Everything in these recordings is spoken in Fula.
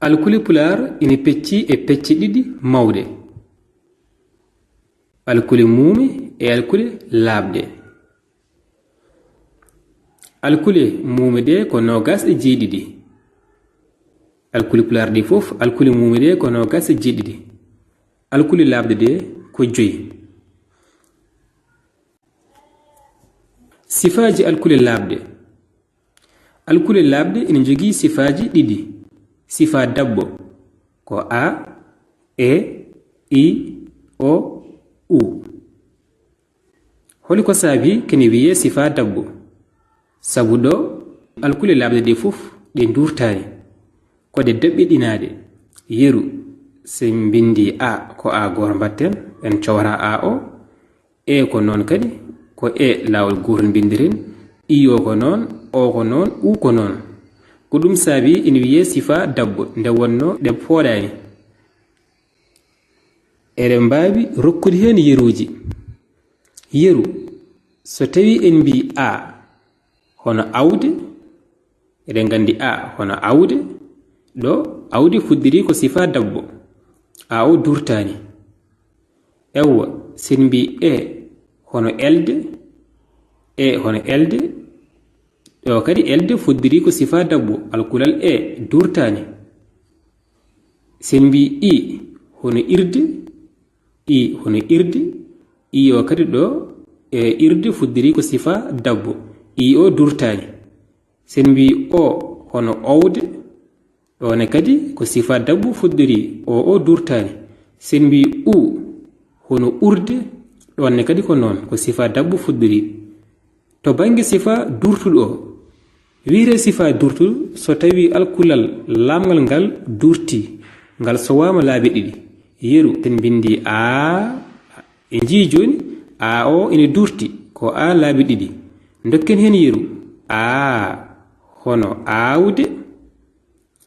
alkuli pular ina pecci e pecce ɗiɗi mawɗe. Alkuli muumi e alkuli laaɓɗe. Alkuli muumi ɗe ko nogas e jeeɗiɗi. Alkuli pular ɗi fof alkuli muumi ɗe ko nogas e jeeɗiɗi. Alkuli laaɓɗe ɗe ko 5. Sifaji alkuli laaɓɗe. Alkuli laaɓɗe ina jogii sifaji ɗiɗi. Sifa dabbo ko a, e, i, o, u. Holi ko saabi kene wiye sifa dabbo. Sabu ɗo alkuli laaɓɗe ɗe fof ɗe durtani ko ɗe daɓɓiɗinaɗe. Yeru sen bindi a ko a goto mbatten en cowata a o. E ko noon kadi ko e lawol goto bindiren. I o ko noon, o ko noon, u ko noon. Ko ɗum saabi ina wiye sifa dabbo nde wonno ɗe pooɗani. Eɗen mbawi rokkude hen yeruji. Yeru so tawi en mbi a hono awde, eɗen gandi a hono awde, ɗo awde fuddiri ko sifa dabbo. A o durtani. Ewwa sen mbi e hono elde, e hono elde, ɗo kadi elde fuddiri ko sifa dabbo. Alkulal e durtani. Sen mbi i hono irde, i hono irde, i o kadi ɗo irde fuddiri ko sifa dabbo. I o durtani. Sen mbi o hono owde, ɗone kadi ko sifa dabbo fuddiri o durtani. Sen mbi u hono urde, ɗonne kadi ko noon ko sifa dabbo fuddiri. To bange sifa durtuɗo o, wiire sifa durtuɗo so tawi alkulal lamgal ngal durti ngal sowama laabi ɗiɗi. Yeru ten bindi a e jii joni a o ina durti ko a laabi ɗiɗi. Dokken hen yeru a hono awde,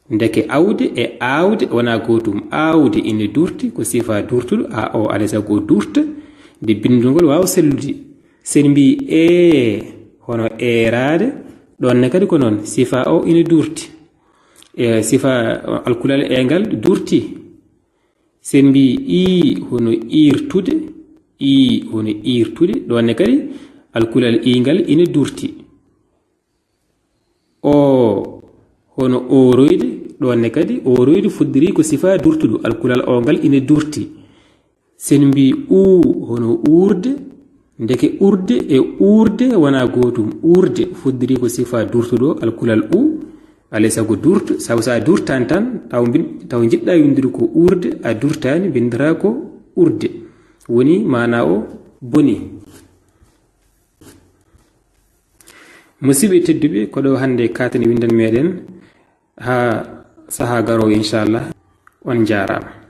ndeke awde e awde wona gotum. Awde ina durti ko sifa durtuɗo a o alay sago durta nde bindugol wawa sellude. Sen mbi e hono eerade, ɗonne kadi ko noon sifa o ina durti. Sifa alkulal e ngal durti. Sen mbi i hono irtude, i hono irtude, ɗonne kadi alkulal i ngal ina durti. O hono oroyde, ɗonne kadi oroyde fuddiri ko sifa durtuɗo. Alkulal o ngal ina durti. Sen mbi u hono urde, ndeke urde e urde wona gotum. Urde fuddiri ko sifa durtuɗo. Alkulal u alay sago durta. Sabu sa durtani tan taw jiɗɗa windude ko urde, a durtani bindata ko urde. Woni mana o boni. Musidɓe tedduɓe, ko ɗo hande katani windan meɗen ha saha garowo inchallah. On jarama.